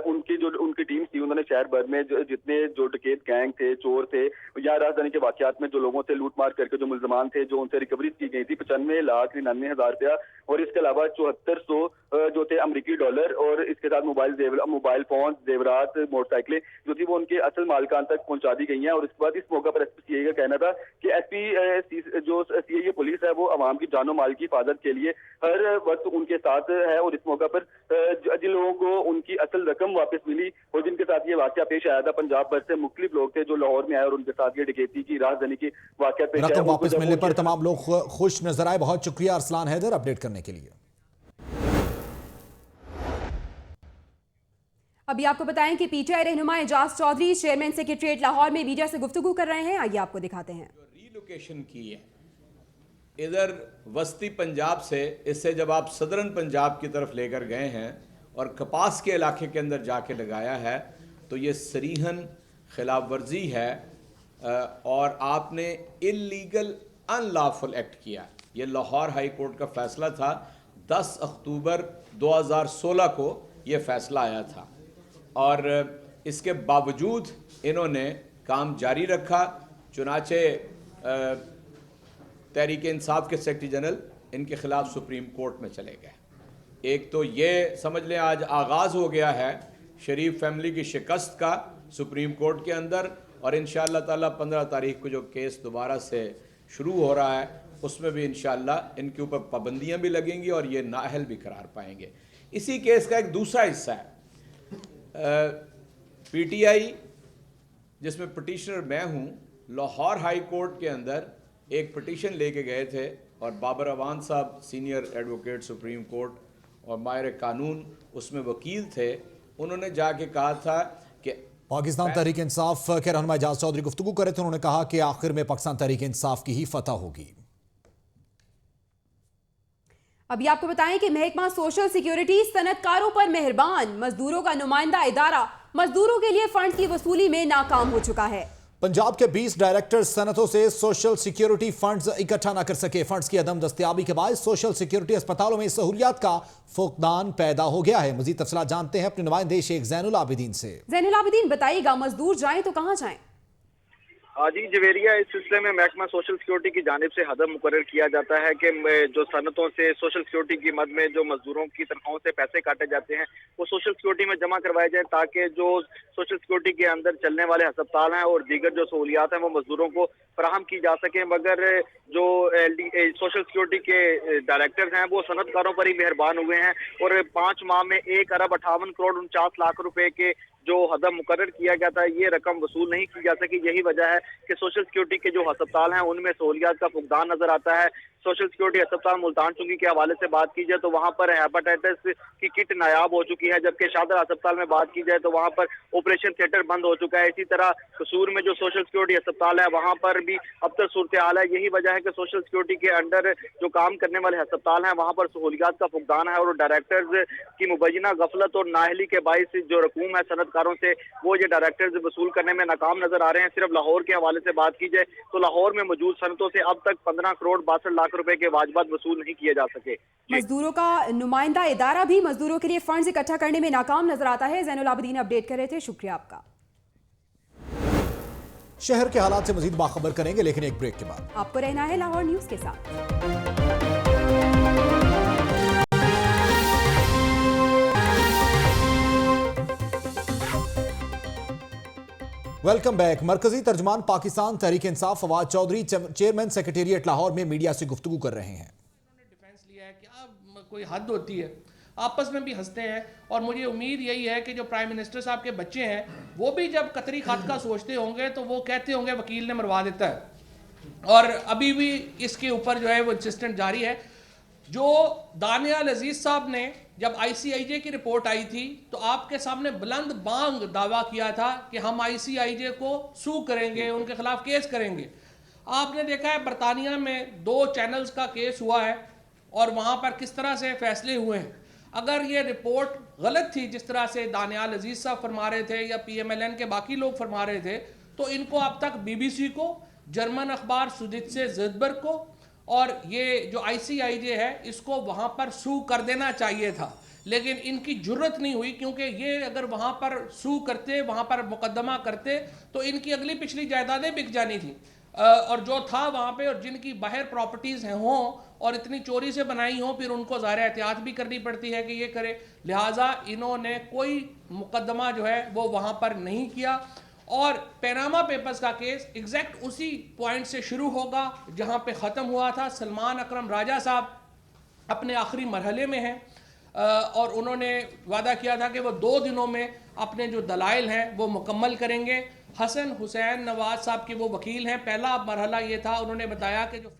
उनकी टीम थी, उन्होंने शहर भर में जितने जो डकैत गैंग थे, चोर थे या राजधानी के वाकयात में जो लोगों से लूटमार करके जो मुलजमान थे, जो उनसे रिकवरी की गई थी 95,99,000 रुपया और इसके अलावा 7400 जो थे अमरीकी डॉलर और इसके साथ मोबाइल फोन, जेवरात, मोटरसाइकिलें जो थी वो उनके असल मालिकान तक पहुंचा दी गई हैं। और इसके बाद इस मौका पर SPCIA का कहना था कि जो CIA पुलिस है वो अवाम की जानो माल की हिफाजत के लिए हर वक्त उनके साथ है और इस मौका पर जिन लोगों को उनकी असल रकम वापस मिली और जिनके साथ ये वाकया पेश आया था, पंजाब भर से मुख्तलिफ लोग थे जो लाहौर में आए और उनके साथ ये डकैती की राजधानी की वाकया पेश आया। रकम वापस मिलने पर तमाम लोग खुश नजर आए। बहुत शुक्रिया अरसलान हैदर अपडेट करने के लिए। अभी आपको बताएं कि PTI रहनुमा एजाज चौधरी चेयरमैन सेक्रेटरीट लाहौर में मीडिया से गुफ्तगू कर रहे हैं। आइए आपको दिखाते हैं। रीलोकेशन की है इधर वस्ती पंजाब से, इससे जब आप सदरन पंजाब की तरफ लेकर गए हैं और कपास के इलाके के अंदर जाके लगाया है तो ये सरीहन खिलाफ वर्जी है और आपने इल्लीगल अनलॉफुल एक्ट किया। ये लाहौर हाई कोर्ट का फैसला था, 10 अक्टूबर 2016 को ये फैसला आया था और इसके बावजूद इन्होंने काम जारी रखा। चुनाचे तहरीक इंसाफ के सेक्रेटरी जनरल इनके खिलाफ सुप्रीम कोर्ट में चले गए। एक तो ये समझ लें आज आगाज़ हो गया है शरीफ फैमिली की शिकस्त का सुप्रीम कोर्ट के अंदर और इंशाअल्लाह ताला 15 तारीख को जो केस दोबारा से शुरू हो रहा है उसमें भी इंशाअल्लाह इनके ऊपर पाबंदियां भी लगेंगी और ये नाअहल भी करार पाएंगे। इसी केस का एक दूसरा हिस्सा है PTI जिसमें पिटिशनर मैं हूँ, लाहौर हाई कोर्ट के अंदर एक पिटीशन लेके गए थे और बाबर अवान साहब सीनियर एडवोकेट सुप्रीम कोर्ट और माहिर कानून उसमें वकील थे, उन्होंने जाके कहा था कि पाकिस्तान तहरीक इंसाफ के रहनुमा एजाज चौधरी गुफ्तगू करे थे। उन्होंने कहा कि आखिर में पाकिस्तान तहरीक इंसाफ की ही फतह होगी। अभी आपको बताएं कि महकमा सोशल सिक्योरिटी सनतकारों पर मेहरबान, मजदूरों का नुमाइंदा इदारा मजदूरों के लिए फंड की वसूली में नाकाम हो चुका है। पंजाब के 20 डायरेक्टर सनतों से सोशल सिक्योरिटी फंड्स इकट्ठा न कर सके। फंड्स की अदम दस्तयाबी के बाद सोशल सिक्योरिटी अस्पतालों में सहूलियात का फुकदान पैदा हो गया है। मजीद तफसीलात जानते हैं अपने नुमाइंदे शेख जैनुल आबिदीन से। जैनुल आबिदीन, बताइएगा मजदूर जाएं तो कहां जाएं? जी जवेरिया, इस सिलसिले में महकमा सोशल सिक्योरिटी की जानिब से हदम मुकर्रर किया जाता है कि जो सनतों से सोशल सिक्योरिटी की मद में जो मजदूरों की तनख्वाहों से पैसे काटे जाते हैं वो सोशल सिक्योरिटी में जमा करवाए जाए, ताकि जो सोशल सिक्योरिटी के अंदर चलने वाले अस्पताल हैं और दीगर जो सहूलियात हैं वो मजदूरों को फराहम की जा सके। मगर जो सोशल सिक्योरिटी के डायरेक्टर्स हैं वो सनतकारों पर ही मेहरबान हुए हैं और 5 माह में 1,58,49,00,000 रुपए के जो हदम मुकर्रर किया गया था ये रकम वसूल नहीं की जा सकी। यही वजह है कि सोशल सिक्योरिटी के जो अस्पताल हैं उनमें सहूलियात का फुकदान नजर आता है। सोशल सिक्योरिटी अस्पताल मुल्तान चुंगी के हवाले से बात की जाए तो वहां पर हेपेटाइटिस की किट नायाब हो चुकी है, जबकि शादर अस्पताल में बात की जाए तो वहां पर ऑपरेशन थिएटर बंद हो चुका है। इसी तरह कसूर में जो सोशल सिक्योरिटी अस्पताल है वहां पर भी अब तक सूरत हाल है। यही वजह है कि सोशल सिक्योरिटी के अंडर जो काम करने वाले अस्पताल हैं वहां पर सहूलियात का फुकदान है और डायरेक्टर्स की मुबैना गफलत और नाअहली के बाइस जो रकूम है सनतकारों से वो ये डायरेक्टर्स वसूल करने में नाकाम नजर आ रहे हैं। सिर्फ लाहौर के हवाले से बात की जाए तो लाहौर में मौजूद सनतों से अब तक 15 करोड़ 62 लाख रुपए के वाजबात वसूल नहीं किए जा सके। मजदूरों का नुमाइंदा इदारा भी मजदूरों के लिए फंड्स इकट्ठा करने में नाकाम नजर आता है। जैनुल आबिदीन अपडेट कर रहे थे, शुक्रिया आपका। शहर के हालात से मजीद बाखबर करेंगे, लेकिन एक ब्रेक के बाद। आपको रहना है लाहौर न्यूज के साथ। Welcome back. मरकजी तर्जमान पाकिस्तान तहरीक इंसाफ फवाद चौधरी चेयरमैन सेक्रेटेरिएट लाहौर में मीडिया से गुफ्तगू कर रहे हैं। डिफेंस लिया है, क्या कोई हद होती है? आपस में भी हंसते हैं और मुझे उम्मीद यही है कि जो प्राइम मिनिस्टर साहब के बच्चे हैं वो भी जब कतरी खत का सोचते होंगे तो वो कहते होंगे वकील ने मरवा देता है। और अभी भी इसके ऊपर जो है वो इंसिस्टेंट जारी है। जो दानियाल अजीज साहब ने जब ICIJ की रिपोर्ट आई थी तो आपके सामने बुलंद बांग दावा किया था कि हम ICIJ को सू करेंगे, उनके खिलाफ केस करेंगे। आपने देखा है बरतानिया में 2 चैनल्स का केस हुआ है और वहाँ पर किस तरह से फैसले हुए हैं। अगर ये रिपोर्ट गलत थी जिस तरह से दानियाल अजीज साहब फरमा रहे थे या PMLN के बाकी लोग फरमा रहे थे, तो इनको अब तक BBC को, जर्मन अखबार सुदित्से ज़ेडबर्ग को और ये जो ICIJ है इसको वहाँ पर सू कर देना चाहिए था, लेकिन इनकी जुर्रत नहीं हुई, क्योंकि ये अगर वहाँ पर सू करते, वहाँ पर मुकदमा करते तो इनकी अगली पिछली जायदादें बिक जानी थी। और जो था वहाँ पे और जिनकी बाहर प्रॉपर्टीज़ हैं हों और इतनी चोरी से बनाई हों, फिर उनको ज़ाहिर एहतियात भी करनी पड़ती है कि ये करे। लिहाजा इन्होंने कोई मुकदमा जो है वो वहाँ पर नहीं किया और पैनामा पेपर्स का केस एग्जैक्ट उसी पॉइंट से शुरू होगा जहाँ पे ख़त्म हुआ था। सलमान अकरम राजा साहब अपने आखिरी मरहले में हैं और उन्होंने वादा किया था कि वो 2 दिनों में अपने जो दलाइल हैं वो मुकम्मल करेंगे। हसन हुसैन नवाज साहब के वो वकील हैं। पहला मरहला ये था, उन्होंने बताया कि जो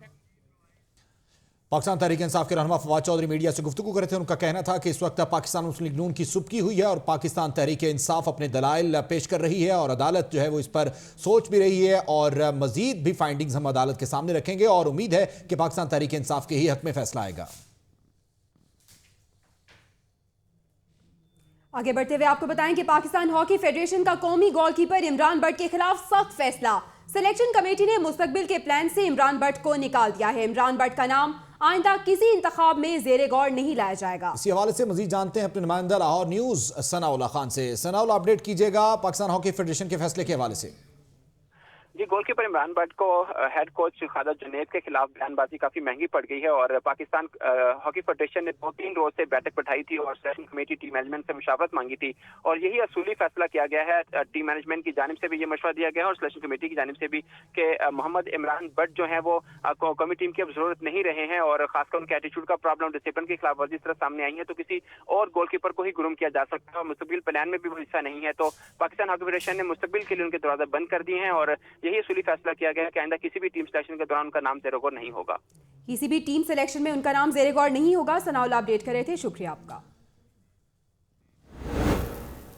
पाकिस्तान तहरीक इंसाफ के रहनुमा फवाद चौधरी मीडिया से गुफ्तगू कर रहे थे। उनका कहना था कि इस वक्त पाकिस्तान मुस्लिम लीग नून की सुबकी हुई है और पाकिस्तान तहरीक इंसाफ अपने दलाइल पेश कर रही है और अदालत जो है वो इस पर सोच भी रही है और मजीद भी फाइंडिंग्स हम अदालत के सामने रखेंगे और उम्मीद है कि पाकिस्तान तहरीक इंसाफ के ही हक में फैसला आएगा। आगे बढ़ते हुए आपको बताएं कि पाकिस्तान हॉकी फेडरेशन का कौमी गोलकीपर इमरान बट के खिलाफ सख्त फैसला। सिलेक्शन कमेटी ने मुस्तकबिल के प्लान से इमरान बट को निकाल दिया है। इमरान बट का नाम आइंदा किसी इंतखाब में ज़ेरे गौर नहीं लाया जाएगा। इसी हवाले से मजीद जानते हैं अपने नुमाइंदा लाहौर न्यूज सनाउल्लाह खान से। सनाउल्लाह, अपडेट कीजिएगा पाकिस्तान हॉकी फेडरेशन के फैसले के हवाले से। जी, गोलकीपर इमरान बट को हेड कोच खादा जुनैद के खिलाफ बयानबाजी काफी महंगी पड़ गई है और पाकिस्तान हॉकी फेडरेशन ने 2-3 रोज से बैठक बैठाई थी और सिलेक्शन कमेटी टीम मैनेजमेंट से मुशावरत मांगी थी और यही असूली फैसला किया गया है। टीम मैनेजमेंट की जानिब से भी ये मशवरा दिया गया है और सिलेक्शन कमेटी की जानिब से भी कि मोहम्मद इमरान बट जो है वो कौमी टीम की अब जरूरत नहीं रहे हैं और खासकर उनके एटीट्यूड का प्रॉब्लम, डिसिप्लिन की खिलाफ वर्जी इस तरह सामने आई है तो किसी और गोलकीपर को ही गुरूम किया जा सकता है और मुस्तकबिल प्लान में भी वो हिस्सा नहीं है। तो पाकिस्तान हॉकी फेडरेशन ने मुस्तकबिल के लिए उनके दरवाजे बंद कर दिए हैं और यही असूली फैसला किया गया कि आइंदा किसी भी टीम सिलेक्शन के दौरान उनका नाम ज़ेरे गौर नहीं होगा। किसी भी टीम सिलेक्शन में उनका नाम ज़ेरे गौर नहीं होगा। सनाउल्लाह अपडेट कर रहे थे, शुक्रिया आपका।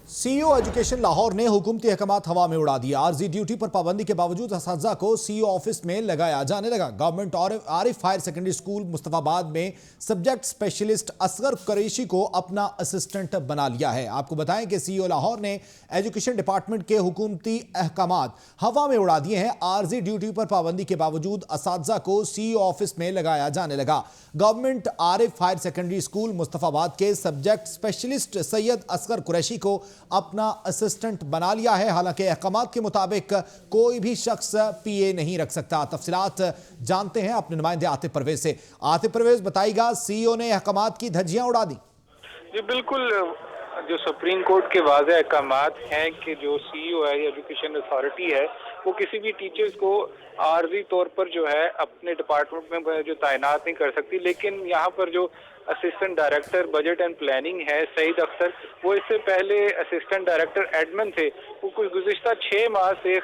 सीईओ एजुकेशन लाहौर ने हुकूमती अहकामात हवा में उड़ा दिया। आर्जी ड्यूटी पर पाबंदी के बावजूद असातिज़ा को सीईओ ऑफिस में लगाया जाने लगा। गवर्नमेंट और Arif higher secondary school Mustafabad में सब्जेक्ट स्पेशलिस्ट असगर कुरैशी को अपना असिस्टेंट बना लिया है। आपको बताएं कि सीईओ लाहौर ने एजुकेशन डिपार्टमेंट के हुकूमती अहकामात हवा में उड़ा दिए हैं। आर्जी ड्यूटी पर पाबंदी के बावजूद असातिज़ा को सीईओ ऑफिस में लगाया जाने लगा। Government Arif higher secondary school Mustafabad के सब्जेक्ट स्पेशलिस्ट सैयद असगर कुरैशी को अपना असिस्टेंट बना लिया है। हालांकि अहकामात के मुताबिक कोई भी शख्स पीए नहीं रख सकता। तफसीलात जानते हैं अपने नुमाइंदे आतिफ परवेज से। आतिफ परवेज बताइएगा, सीईओ ने अहकामात की धज्जियां उड़ा दी। जी बिल्कुल, जो सुप्रीम कोर्ट के वाज़े अहकामात हैं कि जो सीईओ है, एजुकेशन अथॉरिटी है, वो किसी भी टीचर्स को आर्जी तौर पर जो है अपने डिपार्टमेंट में जो तैनात नहीं कर सकती। लेकिन यहाँ पर जो assistant director budget and planning है सईद अख्तर, वो इससे पहले असिस्टेंट डायरेक्टर एडमिन थे। वो कुछ गुज़िश्ता 6 माह से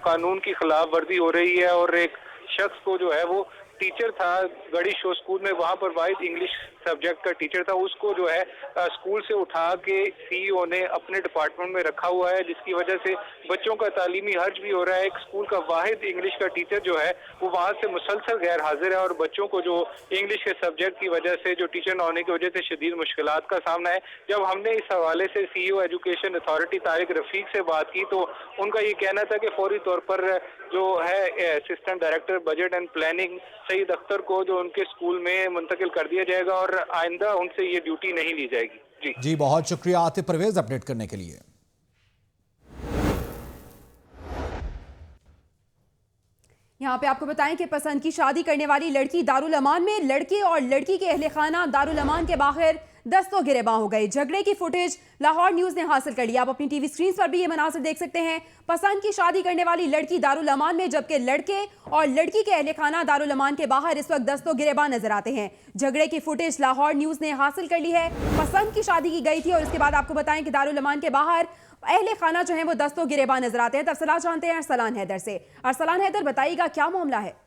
कानून की खिलाफ वर्जी हो रही है और एक शख्स को जो है वो टीचर था गढ़ी शो स्कूल में, वहाँ पर वाहिद इंग्लिश सब्जेक्ट का टीचर था, उसको जो है स्कूल से उठा के सीईओ ने अपने डिपार्टमेंट में रखा हुआ है, जिसकी वजह से बच्चों का तालीमी हर्ज भी हो रहा है। एक स्कूल का वाहिद इंग्लिश का टीचर जो है वो वहाँ से मुसलसल गैर हाजिर है और बच्चों को जो इंग्लिश के सब्जेक्ट की वजह से, जो टीचर न होने की वजह से शदीद मुश्किलात का सामना है। जब हमने इस हवाले से CEO education authority Tariq Rafiq से बात की तो उनका ये कहना था कि फौरी तौर पर जो है assistant director budget and planning Saeed Akhtar को जो उनके स्कूल में मुंतकिल कर दिया जाएगा और आइंदा उनसे ये ड्यूटी नहीं ली जाएगी। जी बहुत शुक्रिया आतिफ परवेज अपडेट करने के लिए। यहाँ पे आपको बताएं कि पसंद की शादी करने वाली लड़की दारुल अमान में, लड़के और लड़की के अहले खाना दारुल अमान के बाहर दस्तों गिरेबां हो गए। झगड़े की फुटेज लाहौर न्यूज ने हासिल कर लिया। आप अपनी टीवी स्क्रीन पर भी ये मनासिर देख सकते हैं। पसंद की शादी करने वाली लड़की दारुल अमान में, जबकि लड़के और लड़की के अहले खाना दारुल अमान के बाहर इस वक्त दस्तों गिरेबां नजर आते हैं। झगड़े की फुटेज लाहौर न्यूज ने हासिल कर ली है। पसंद की शादी की गई थी और इसके बाद आपको बताएं कि दारुल अमान के बाहर अहले खाना जो है वो दस्तों गिरेबां नजर आते हैं। तफसीलात जानते हैं अरसलान हैदर से। अरसलान हैदर, बताइएगा क्या मामला है?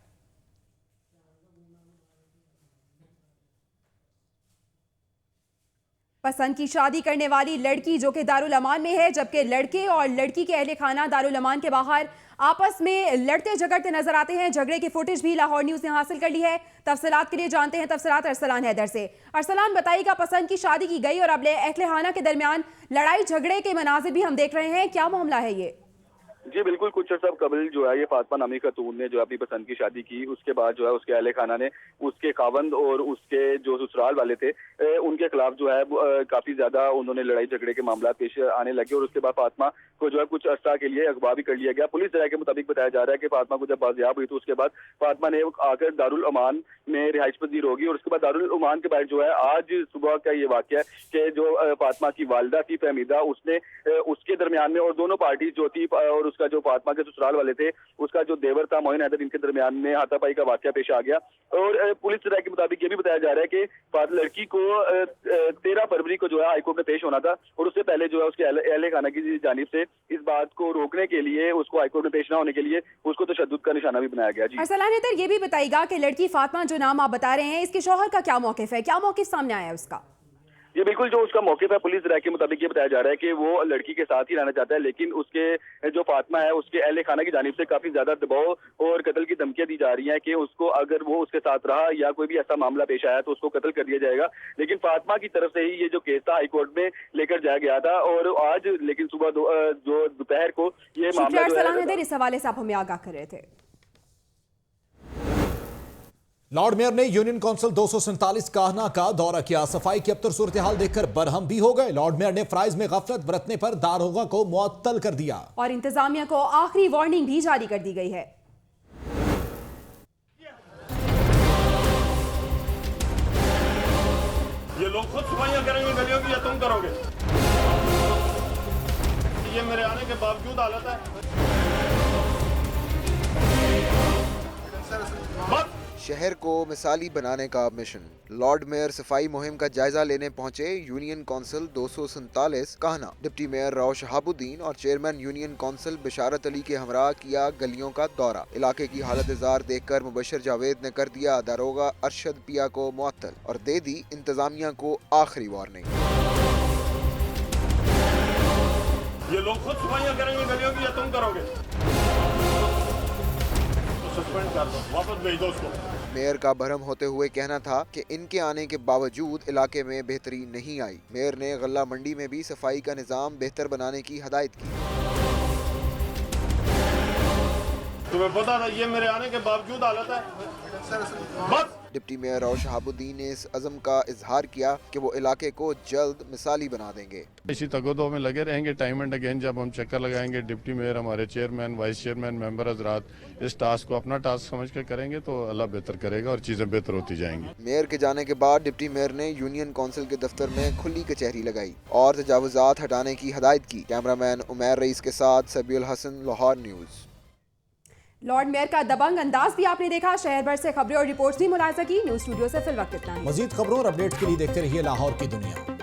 पसंद की शादी करने वाली लड़की जो कि दारुल अमान में है, जबकि लड़के और लड़की के अहले खाना दारुल अमान के बाहर आपस में लड़ते झगड़ते नजर आते हैं। झगड़े की फुटेज भी लाहौर न्यूज ने हासिल कर ली है। तफसीलात के लिए जानते हैं तफसीलात अरसलान हैदर से। अरसलान, बताइएगा, पसंद की शादी की गई और अब अहले खाना के दरमियान लड़ाई झगड़े के मनाजिर भी हम देख रहे हैं, क्या मामला है ये? जी बिल्कुल, कुछ अर्सा कबल जो है ये फातिमा नामी खातून ने जो अपनी पसंद की शादी की, उसके बाद जो है उसके अहले खाना ने उसके खावंद और उसके जो ससुराल वाले थे उनके खिलाफ जो है काफी ज्यादा उन्होंने लड़ाई झगड़े के मामला पेश आने लगे और उसके बाद फातिमा को जो है कुछ अर्सा के लिए अगवा भी कर लिया गया। पुलिस जरा के मुताबिक बताया जा रहा है कि फातिमा को जब बाजियाब हुई तो उसके बाद फातिमा ने आकर दारुल अमान में रिहाइश पजीर होगी और उसके बाद दारुल अमान के बाद जो है आज सुबह का ये वाकया है कि जो फातिमा की वालिदा थी फहमीदा, उसने उसके दरमियान में और दोनों पार्टी जो थी और उसका जो फातिमा के ससुराल वाले थे उसका जो देवर था मोइन हैदर, इनके दरमियान में हाथापाई का वाकया पेश आ गया। और पुलिस के मुताबिक ये भी बताया जा रहा है कि लड़की को 13 फरवरी को जो है हाईकोर्ट में पेश होना था और उससे पहले जो है उसके अहले खाना की जानिब से इस बात को रोकने के लिए, उसको हाईकोर्ट में पेश न होने के लिए उसको तशद्दुद का निशाना भी बनाया गया। जी अरसलान हैदर, ये भी बताइएगा कि लड़की फातिमा जो नाम आप बता रहे हैं, इसके शौहर का क्या मौकिफ है, क्या मौकिफ सामने आया है उसका? ये बिल्कुल जो उसका मौकिफ है, पुलिस राय के मुताबिक ये बताया जा रहा है कि वो लड़की के साथ ही रहना चाहता है, लेकिन उसके जो फातिमा है उसके अहले खाना की जानिब से काफी ज्यादा दबाव और कत्ल की धमकियां दी जा रही हैं कि उसको अगर वो उसके साथ रहा या कोई भी ऐसा मामला पेश आया तो उसको कत्ल कर दिया जाएगा। लेकिन फातिमा की तरफ से ही ये जो केस था हाईकोर्ट में लेकर जाया गया था और आज लेकिन सुबह जो दोपहर को ये मामला इस हवाले से आप हमें आगाह कर रहे थे। लॉर्ड मेयर ने यूनियन काउंसिल 247 काहना का दौरा किया। सफाई की अबतर सूरत हाल देखकर बरहम भी हो गए। लॉर्ड मेयर ने फ्राइज में गफलत बरतने पर दारोगा को मुअत्तल कर दिया और इंतजामिया को आखिरी वार्निंग भी जारी कर दी गई है। ये लोग खुद सफाइयां करेंगे गलियों की या तुम करोगे? ये मेरे आने के बावजूद हालत है। शहर को मिसाली बनाने का मिशन। लॉर्ड मेयर सफाई मुहिम का जायजा लेने पहुंचे union council 247 Kahna. Deputy mayor Rao Shahabuddin और chairman union council Basharat Ali के हमरा किया गलियों का दौरा। इलाके की हालत इज़ार देखकर मुबशर जावेद ने कर दिया दारोगा अरशद पिया को मुअत्तल और दे दी इंतजामिया को आखिरी वार्निंग। लोग खुद सफाइयां करेंगे गलियों की या तुम करोगे? तो सस्पेंड कर दो, वापस भेज दो उसको। मेयर का भरम होते हुए कहना था कि इनके आने के बावजूद इलाके में बेहतरी नहीं आई। मेयर ने गल्ला मंडी में भी सफाई का निजाम बेहतर बनाने की हदायत की। तुम्हें पता था ये मेरे आने के बावजूद हालत है? बस डिप्टी मेयर रौश शहाबुद्दीन ने इस अज़म का इजहार किया कि वो इलाके को जल्द मिसाली बना देंगे। इसी तगोदो में लगे रहेंगे। टाइम एंड अगेन जब हम चक्कर लगाएंगे, डिप्टी मेयर, हमारे चेयरमैन, वाइस चेयरमैन, मेंबर हजरात इस टास्क को अपना टास्क समझ कर करेंगे तो अल्लाह बेहतर करेगा और चीज़ें बेहतर होती जाएंगी। मेयर के जाने के बाद डिप्टी मेयर ने यूनियन कौंसिल के दफ्तर में खुली कचहरी लगाई और तजावुजात हटाने की हदायत की। कैमरामैन उमैर रईस के साथ Sabiul Hasan, Lahore news. Lord mayor का दबंग अंदाज भी आपने देखा। शहर भर से खबरें और रिपोर्ट्स भी मुलाहिजा की। न्यूज़ स्टूडियो से फिल वक्त इतना ही। मजीद खबरों और अपडेट्स के लिए देखते रहिए लाहौर की दुनिया।